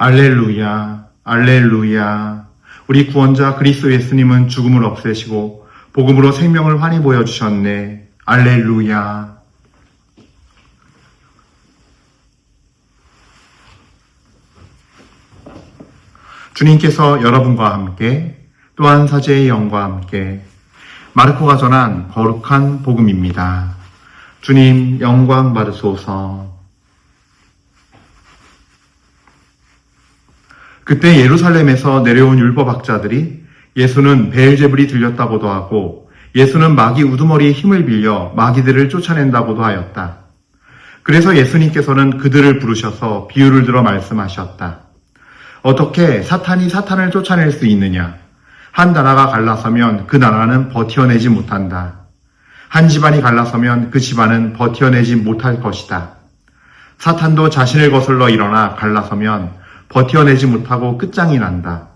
알렐루야, 알렐루야. 우리 구원자 그리스도 예수님은 죽음을 없애시고 복음으로 생명을 환히 보여주셨네. 알렐루야. 주님께서 여러분과 함께 또한 사제의 영과 함께 마르코가 전한 거룩한 복음입니다. 주님 영광 받으소서. 그때 예루살렘에서 내려온 율법학자들이 예수는 베엘제불이 들렸다고도 하고 예수는 마귀 우두머리의 힘을 빌려 마귀들을 쫓아낸다고도 하였다. 그래서 예수님께서는 그들을 부르셔서 비유를 들어 말씀하셨다. 어떻게 사탄이 사탄을 쫓아낼 수 있느냐? 한 나라가 갈라서면 그 나라는 버텨내지 못한다. 한 집안이 갈라서면 그 집안은 버텨내지 못할 것이다. 사탄도 자신을 거슬러 일어나 갈라서면 버텨내지 못하고 끝장이 난다.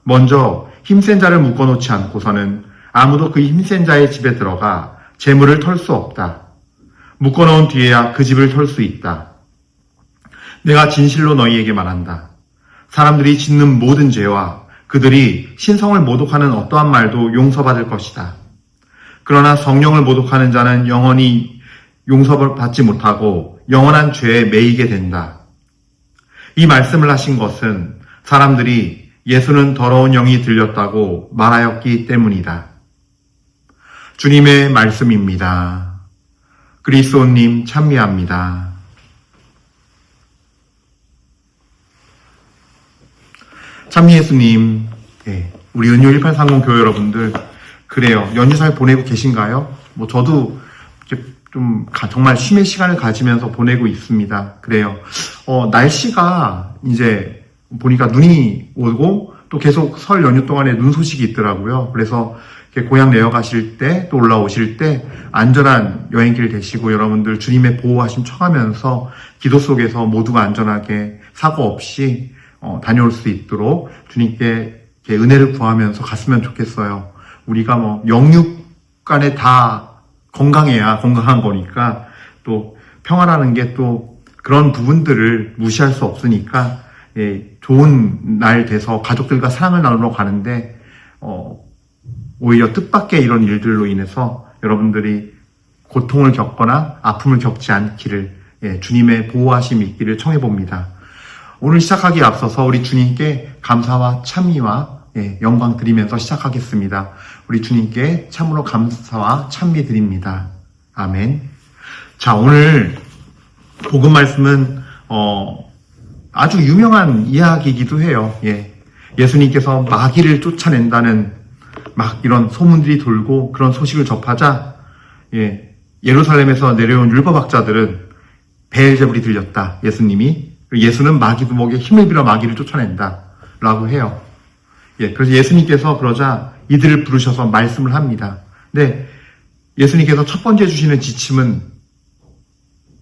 먼저 힘센 자를 묶어놓지 않고서는 아무도 그 힘센 자의 집에 들어가 재물을 털 수 없다. 묶어놓은 뒤에야 그 집을 털 수 있다. 내가 진실로 너희에게 말한다. 사람들이 짓는 모든 죄와 그들이 신성을 모독하는 어떠한 말도 용서받을 것이다. 그러나 성령을 모독하는 자는 영원히 용서를 받지 못하고 영원한 죄에 매이게 된다. 이 말씀을 하신 것은 사람들이 예수는 더러운 영이 들렸다고 말하였기 때문이다. 주님의 말씀입니다. 그리스도님 찬미합니다. 찬미 예수님, 우리 은요 1830 교회 여러분들, 그래요. 연휴 잘 보내고 계신가요? 저도 좀 정말 쉼의 시간을 가지면서 보내고 있습니다. 그래요. 날씨가 이제 보니까 눈이 오고 또 계속 설 연휴 동안에 눈 소식이 있더라고요. 그래서 고향 내려가실 때 또 올라오실 때 안전한 여행길 되시고 여러분들 주님의 보호하심 청하면서 기도 속에서 모두가 안전하게 사고 없이 다녀올 수 있도록 주님께 은혜를 구하면서 갔으면 좋겠어요. 우리가 영육 간에 다 건강해야 건강한 거니까 또 평화라는 게 또 그런 부분들을 무시할 수 없으니까 좋은 날 돼서 가족들과 사랑을 나누러 가는데 오히려 뜻밖의 이런 일들로 인해서 여러분들이 고통을 겪거나 아픔을 겪지 않기를 주님의 보호하심이 있기를 청해봅니다. 오늘 시작하기에 앞서서 우리 주님께 감사와 찬미와 영광 드리면서 시작하겠습니다. 우리 주님께 참으로 감사와 찬미 드립니다. 아멘. 자, 오늘 복음 말씀은 아주 유명한 이야기이기도 해요. 예수님께서 마귀를 쫓아낸다는 막 이런 소문들이 돌고 그런 소식을 접하자 예루살렘에서 내려온 율법학자들은 베엘제불이 들렸다. 예수는 마귀 두목에 힘을 빌어 마귀를 쫓아낸다 라고 해요. 그래서 예수님께서 그러자 이들을 부르셔서 말씀을 합니다. 근데 예수님께서 첫 번째 주시는 지침은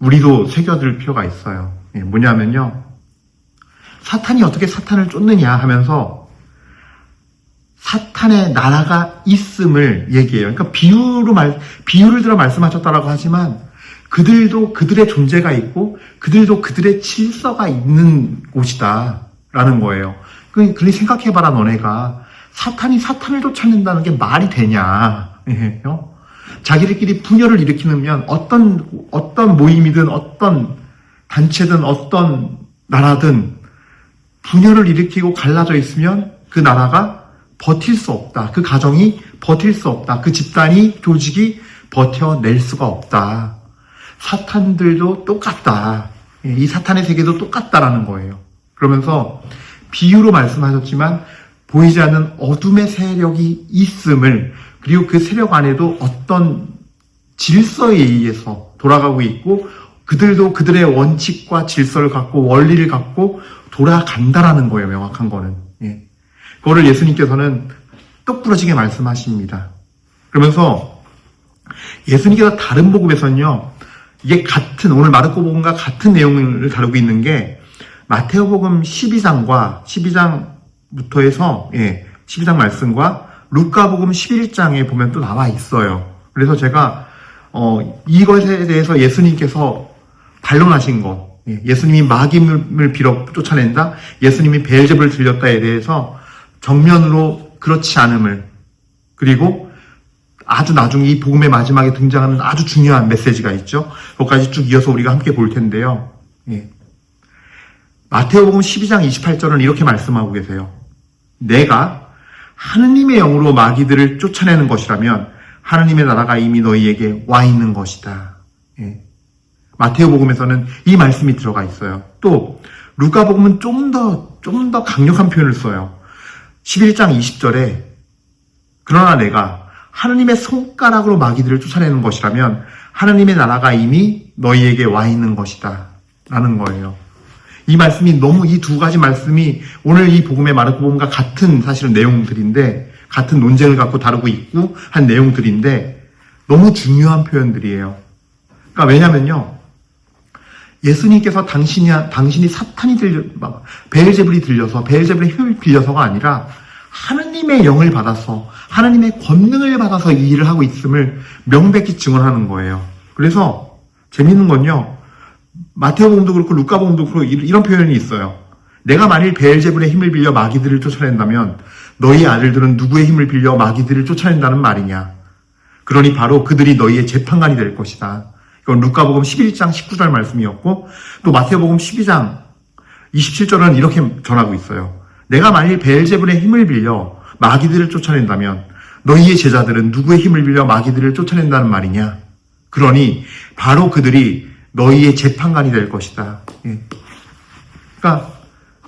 우리도 새겨들 필요가 있어요. 뭐냐면요. 사탄이 어떻게 사탄을 쫓느냐 하면서 사탄의 나라가 있음을 얘기해요. 그러니까 비유를 들어 말씀하셨다라고 하지만 그들도 그들의 존재가 있고 그들도 그들의 질서가 있는 곳이다 라는 거예요. 그러니 생각해봐라. 너네가 사탄이 사탄을 쫓아낸다는 게 말이 되냐. 자기들끼리 분열을 일으키면 어떤 모임이든 어떤 단체든 어떤 나라든 분열을 일으키고 갈라져 있으면 그 나라가 버틸 수 없다. 그 가정이 버틸 수 없다. 그 집단이, 조직이 버텨낼 수가 없다. 사탄들도 똑같다. 이 사탄의 세계도 똑같다라는 거예요. 그러면서 비유로 말씀하셨지만 보이지 않는 어둠의 세력이 있음을, 그리고 그 세력 안에도 어떤 질서에 의해서 돌아가고 있고 그들도 그들의 원칙과 질서를 갖고 원리를 갖고 돌아간다라는 거예요. 명확한 거는. 그거를 예수님께서는 똑부러지게 말씀하십니다. 그러면서 예수님께서 다른 복음에서는요, 이게 오늘 마르코 복음과 같은 내용을 다루고 있는 게 마테오 복음 12장부터 해서 12장 말씀과 루카 복음 11장에 보면 또 나와 있어요. 그래서 제가 이것에 대해서 예수님께서 반론하신 것, 예수님이 마귀를 빌어 쫓아낸다, 예수님이 베엘제불을 들렸다에 대해서 정면으로 그렇지 않음을, 그리고 아주 나중에 이 복음의 마지막에 등장하는 아주 중요한 메시지가 있죠. 그것까지 쭉 이어서 우리가 함께 볼 텐데요. 마태복음 12장 28절은 이렇게 말씀하고 계세요. 내가 하느님의 영으로 마귀들을 쫓아내는 것이라면 하느님의 나라가 이미 너희에게 와 있는 것이다. 마태복음에서는 이 말씀이 들어가 있어요. 또 루카복음은 좀 더 강력한 표현을 써요. 11장 20절에 그러나 내가 하느님의 손가락으로 마귀들을 쫓아내는 것이라면 하느님의 나라가 이미 너희에게 와 있는 것이다 라는 거예요. 이 말씀이 너무, 이 두 가지 말씀이 오늘 이 복음의 마르코복음과 같은 사실은 내용들인데, 같은 논쟁을 갖고 다루고 있고 한 내용들인데 너무 중요한 표현들이에요. 그러니까 왜냐면요, 예수님께서 당신이 사탄이 베엘제불이 들려서, 베엘제불의 힘을 빌려서가 아니라 하느님의 영을 받아서, 하느님의 권능을 받아서 이 일을 하고 있음을 명백히 증언하는 거예요. 그래서 재밌는 건요, 마태복음도 그렇고 루카복음도 그렇고 이런 표현이 있어요. 내가 만일 베엘제불의 힘을 빌려 마귀들을 쫓아낸다면 너희 아들들은 누구의 힘을 빌려 마귀들을 쫓아낸다는 말이냐. 그러니 바로 그들이 너희의 재판관이 될 것이다. 이건 루카복음 11장 19절 말씀이었고, 또 마태복음 12장 27절은 이렇게 전하고 있어요. 내가 만일 베엘제불의 힘을 빌려 마귀들을 쫓아낸다면 너희의 제자들은 누구의 힘을 빌려 마귀들을 쫓아낸다는 말이냐. 그러니 바로 그들이 너희의 재판관이 될 것이다. 그러니까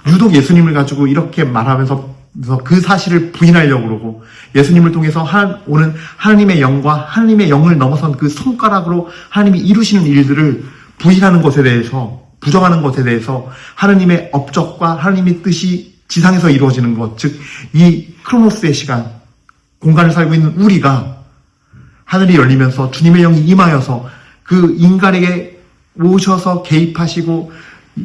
유독 예수님을 가지고 이렇게 말하면서 그 사실을 부인하려고 그러고, 예수님을 통해서 오는 하나님의 영과 하나님의 영을 넘어선 그 손가락으로 하나님이 이루시는 일들을 부인하는 것에 대해서, 부정하는 것에 대해서 하나님의 업적과 하나님의 뜻이 지상에서 이루어지는 것, 즉 이 크로노스의 시간, 공간을 살고 있는 우리가 하늘이 열리면서 주님의 영이 임하여서 그 인간에게 오셔서 개입하시고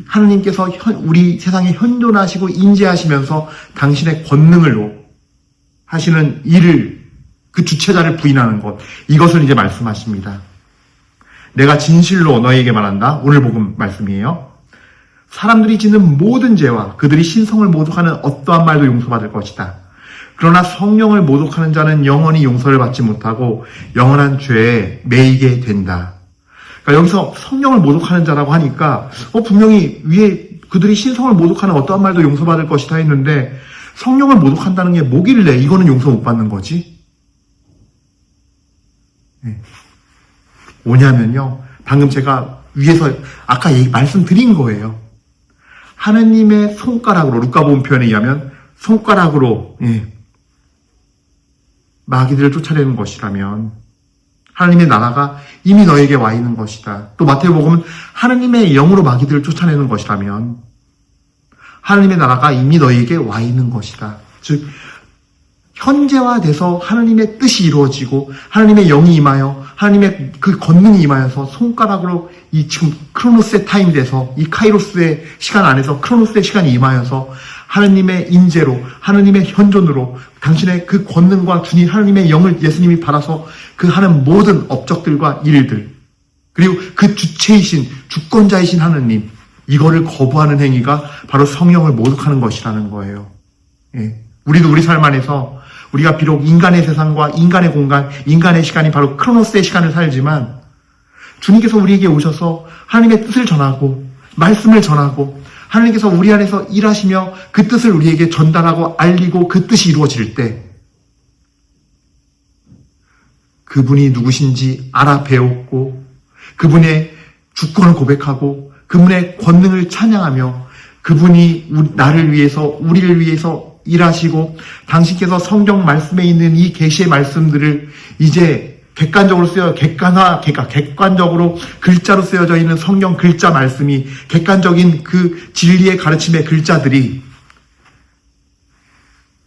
하느님께서 우리 세상에 현존하시고 인재하시면서 당신의 권능으로 하시는 일을, 그 주체자를 부인하는 것, 이것을 이제 말씀하십니다. 내가 진실로 너희에게 말한다. 오늘 복음 말씀이에요. 사람들이 짓는 모든 죄와 그들이 신성을 모독하는 어떠한 말도 용서받을 것이다. 그러나 성령을 모독하는 자는 영원히 용서를 받지 못하고 영원한 죄에 매이게 된다. 그러니까 여기서 성령을 모독하는 자라고 하니까 분명히 위에 그들이 신성을 모독하는 어떠한 말도 용서받을 것이다 했는데, 성령을 모독한다는 게 뭐길래 이거는 용서 못 받는 거지? 뭐냐면요, 방금 제가 위에서 아까 말씀드린 거예요. 하느님의 손가락으로, 루카복음 표현에 의하면 손가락으로 마귀들을 쫓아내는 것이라면 하나님의 나라가 이미 너에게 와 있는 것이다. 또 마태복음은 하나님의 영으로 마귀들을 쫓아내는 것이라면 하나님의 나라가 이미 너에게 와 있는 것이다. 즉 현재화돼서 하나님의 뜻이 이루어지고 하나님의 영이 임하여 하나님의 그 권능이 임하여서 손가락으로 이 지금 크로노스의 타임 돼서 이 카이로스의 시간 안에서 크로노스의 시간이 임하여서 하나님의 인재로, 하나님의 현존으로 당신의 그 권능과 주님 하나님의 영을 예수님이 받아서 그 하는 모든 업적들과 일들, 그리고 그 주체이신, 주권자이신 하나님, 이거를 거부하는 행위가 바로 성령을 모독하는 것이라는 거예요. 우리도 우리 삶 안에서 우리가 비록 인간의 세상과 인간의 공간, 인간의 시간이 바로 크로노스의 시간을 살지만 주님께서 우리에게 오셔서 하나님의 뜻을 전하고 말씀을 전하고 하나님께서 우리 안에서 일하시며 그 뜻을 우리에게 전달하고 알리고 그 뜻이 이루어질 때 그분이 누구신지 알아 배웠고 그분의 주권을 고백하고 그분의 권능을 찬양하며 그분이 나를 위해서, 우리를 위해서 일하시고 당신께서 성경 말씀에 있는 이 계시의 말씀들을 이제 객관적으로 객관적으로 글자로 쓰여져 있는 성경 글자 말씀이, 객관적인 그 진리의 가르침의 글자들이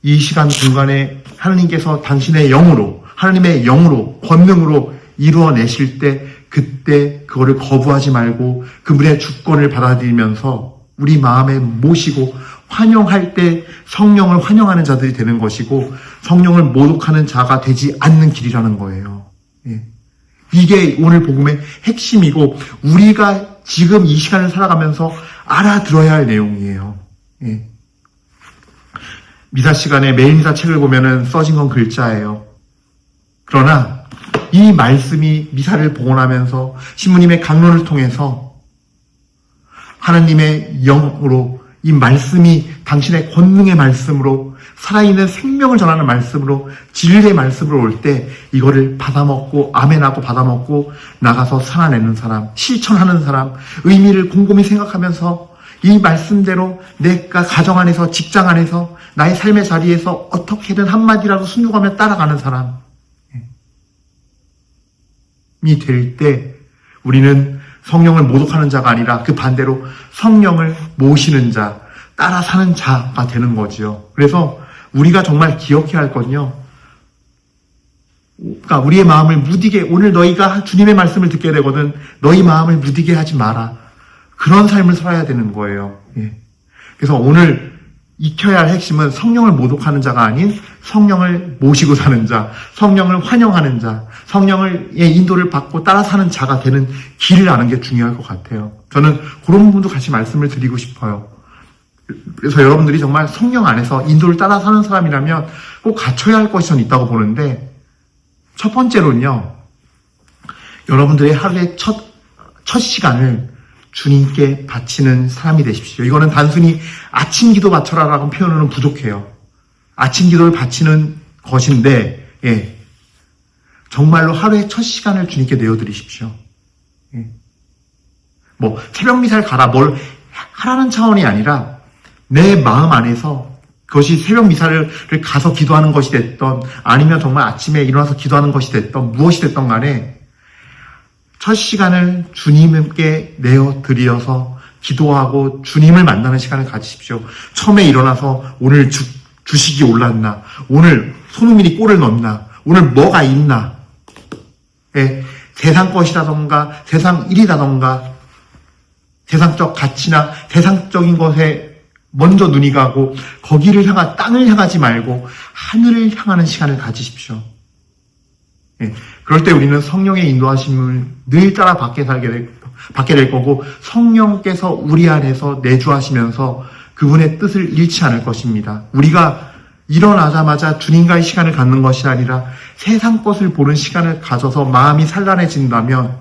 이 시간 공간에 하나님께서 당신의 영으로, 하나님의 영으로, 권능으로 이루어내실 때 그때 그거를 거부하지 말고 그분의 주권을 받아들이면서 우리 마음에 모시고 환영할 때 성령을 환영하는 자들이 되는 것이고 성령을 모독하는 자가 되지 않는 길이라는 거예요. 이게 오늘 복음의 핵심이고 우리가 지금 이 시간을 살아가면서 알아들어야 할 내용이에요. 예. 미사 시간에 매일 미사 책을 보면은 써진 건 글자예요. 그러나 이 말씀이 미사를 봉헌하면서 신부님의 강론을 통해서 하나님의 영으로 이 말씀이 당신의 권능의 말씀으로 살아있는 생명을 전하는 말씀으로 진리의 말씀으로 올 때 이거를 받아먹고 아멘하고 받아먹고 나가서 살아내는 사람, 실천하는 사람, 의미를 곰곰이 생각하면서 이 말씀대로 내가 가정 안에서 직장 안에서 나의 삶의 자리에서 어떻게든 한마디라도 순종하며 따라가는 사람이 될 때 우리는 성령을 모독하는 자가 아니라 그 반대로 성령을 모시는 자, 따라 사는 자가 되는 거지요. 그래서 우리가 정말 기억해야 할 건요. 그러니까 우리의 마음을 무디게, 오늘 너희가 주님의 말씀을 듣게 되거든 너희 마음을 무디게 하지 마라. 그런 삶을 살아야 되는 거예요. 예. 그래서 오늘 익혀야 할 핵심은 성령을 모독하는 자가 아닌 성령을 모시고 사는 자, 성령을 환영하는 자, 성령의 인도를 받고 따라 사는 자가 되는 길을 아는 게 중요할 것 같아요. 저는 그런 부분도 같이 말씀을 드리고 싶어요. 그래서 여러분들이 정말 성령 안에서 인도를 따라 사는 사람이라면 꼭 갖춰야 할 것이 전 있다고 보는데, 첫 번째로는요, 여러분들의 하루의 첫 시간을 주님께 바치는 사람이 되십시오. 이거는 단순히 아침 기도 바쳐라라고 표현으로는 부족해요. 아침 기도를 바치는 것인데, 예. 정말로 하루의 첫 시간을 주님께 내어드리십시오. 예. 뭐, 새벽 미사를 가라, 뭘 하라는 차원이 아니라, 내 마음 안에서 그것이 새벽 미사를 가서 기도하는 것이 됐던, 아니면 정말 아침에 일어나서 기도하는 것이 됐던, 무엇이 됐던 간에, 첫 시간을 주님께 내어드려서 기도하고 주님을 만나는 시간을 가지십시오. 처음에 일어나서 오늘 주식이 올랐나, 오늘 손흥민이 골을 넣었나, 오늘 뭐가 있나, 예, 세상 것이라던가 세상 일이라던가 세상적 가치나 세상적인 것에 먼저 눈이 가고 거기를 땅을 향하지 말고 하늘을 향하는 시간을 가지십시오. 예, 그럴 때 우리는 성령의 인도하심을 늘 따라 받게 될 거고, 성령께서 우리 안에서 내주하시면서 그분의 뜻을 잃지 않을 것입니다. 우리가 일어나자마자 주님과의 시간을 갖는 것이 아니라 세상 것을 보는 시간을 가져서 마음이 산란해진다면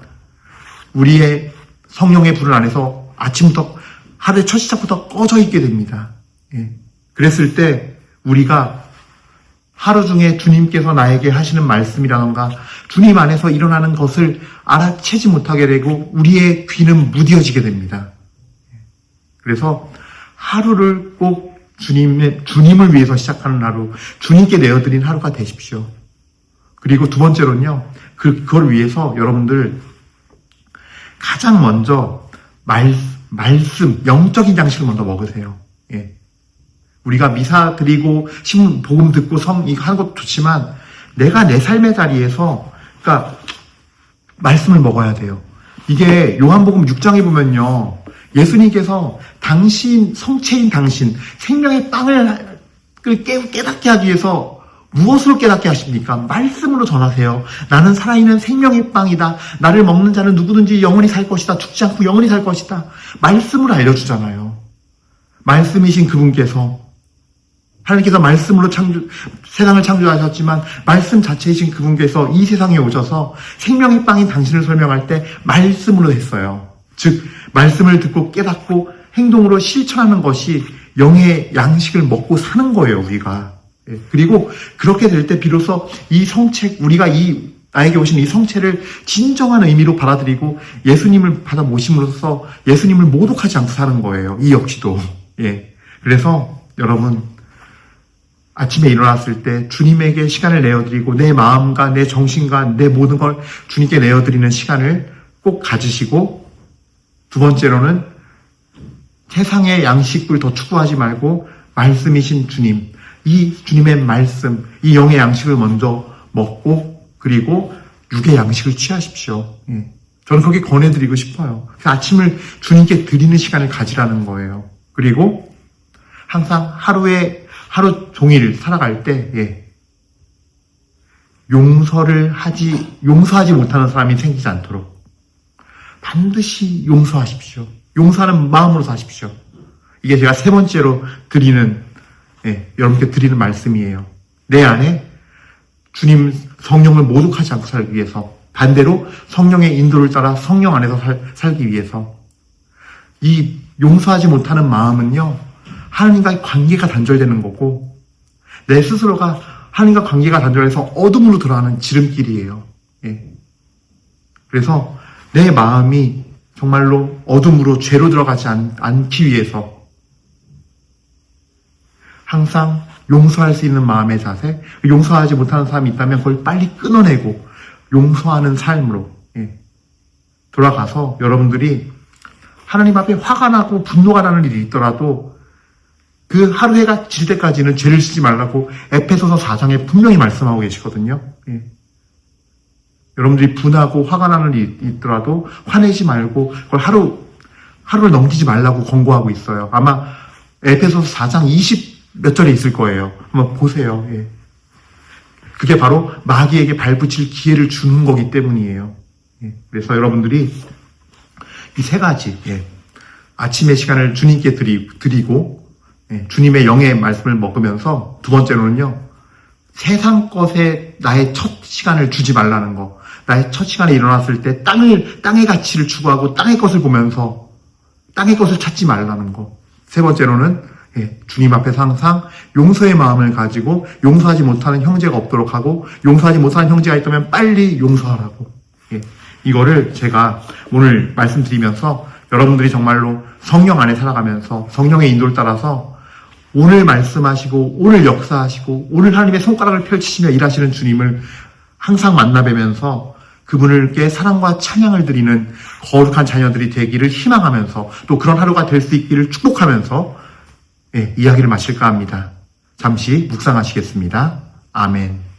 우리의 성령의 불을 안에서 아침부터 하루의 첫 시작부터 꺼져 있게 됩니다. 예. 그랬을 때 우리가 하루 중에 주님께서 나에게 하시는 말씀이라던가 주님 안에서 일어나는 것을 알아채지 못하게 되고 우리의 귀는 무뎌지게 됩니다. 그래서 하루를 꼭 주님을 위해서 시작하는 하루, 주님께 내어드린 하루가 되십시오. 그리고 두 번째로는요, 그걸 위해서 여러분들 가장 먼저 말씀, 영적인 양식을 먼저 먹으세요. 예. 우리가 미사 드리고 복음 듣고 이거 하는 것도 좋지만 내가 내 삶의 자리에서 그러니까 말씀을 먹어야 돼요. 이게 요한복음 6장에 보면요, 예수님께서 당신, 성체인 당신, 생명의 빵을 깨닫게 하기 위해서 무엇으로 깨닫게 하십니까? 말씀으로 전하세요. 나는 살아있는 생명의 빵이다. 나를 먹는 자는 누구든지 영원히 살 것이다. 죽지 않고 영원히 살 것이다. 말씀으로 알려주잖아요. 말씀이신 그분께서, 하나님께서 말씀으로 세상을 창조하셨지만 말씀 자체이신 그분께서 이 세상에 오셔서 생명의 빵인 당신을 설명할 때 말씀으로 했어요. 즉 말씀을 듣고 깨닫고 행동으로 실천하는 것이 영의 양식을 먹고 사는 거예요, 우리가. 그리고 그렇게 될 때 비로소 이 성체, 우리가 나에게 오신 이 성체를 진정한 의미로 받아들이고 예수님을 받아 모심으로써 예수님을 모독하지 않고 사는 거예요. 이 역시도. 예. 그래서 여러분, 아침에 일어났을 때 주님에게 시간을 내어드리고 내 마음과 내 정신과 내 모든 걸 주님께 내어드리는 시간을 꼭 가지시고, 두 번째로는 세상의 양식을 더 추구하지 말고 말씀이신 주님, 이 주님의 말씀, 이 영의 양식을 먼저 먹고 그리고 육의 양식을 취하십시오. 예. 저는 그렇게 권해드리고 싶어요. 아침을 주님께 드리는 시간을 가지라는 거예요. 그리고 항상 하루 종일 살아갈 때, 예, 용서하지 못하는 사람이 생기지 않도록, 반드시 용서하십시오. 용서하는 마음으로 사십시오. 이게 제가 세 번째로 드리는, 여러분께 드리는 말씀이에요. 내 안에 주님 성령을 모독하지 않고 살기 위해서, 반대로 성령의 인도를 따라 성령 안에서 살기 위해서, 이 용서하지 못하는 마음은요, 하나님과의 관계가 단절되는 거고, 내 스스로가 하나님과 관계가 단절해서 어둠으로 들어가는 지름길이에요. 그래서 내 마음이 정말로 어둠으로 죄로 들어가지 않기 위해서 항상 용서할 수 있는 마음의 자세, 용서하지 못하는 사람이 있다면 그걸 빨리 끊어내고 용서하는 삶으로 돌아가서 여러분들이 하나님 앞에 화가 나고 분노가 나는 일이 있더라도 그 하루 해가 질 때까지는 죄를 지지 말라고 에페소서 4장에 분명히 말씀하고 계시거든요. 여러분들이 분하고 화가 나는 일이 있더라도 화내지 말고 그걸 하루를 넘기지 말라고 권고하고 있어요. 아마 에페소서 4장 20 몇 절에 있을 거예요. 한번 보세요. 그게 바로 마귀에게 발붙일 기회를 주는 거기 때문이에요. 그래서 여러분들이 이 세 가지, 아침의 시간을 주님께 드리고, 주님의 영의 말씀을 먹으면서 두 번째로는요, 세상 것에 나의 첫 시간을 주지 말라는 거. 나의 첫 시간에 일어났을 때 땅의 가치를 추구하고 땅의 것을 보면서 땅의 것을 찾지 말라는 거. 세 번째로는 주님 앞에서 항상 용서의 마음을 가지고 용서하지 못하는 형제가 없도록 하고 용서하지 못하는 형제가 있다면 빨리 용서하라고. 이거를 제가 오늘 말씀드리면서 여러분들이 정말로 성령 안에 살아가면서 성령의 인도를 따라서 오늘 말씀하시고 오늘 역사하시고 오늘 하나님의 손가락을 펼치시며 일하시는 주님을 항상 만나뵈면서 그분께 사랑과 찬양을 드리는 거룩한 자녀들이 되기를 희망하면서 또 그런 하루가 될 수 있기를 축복하면서 이야기를 마칠까 합니다. 잠시 묵상하시겠습니다. 아멘.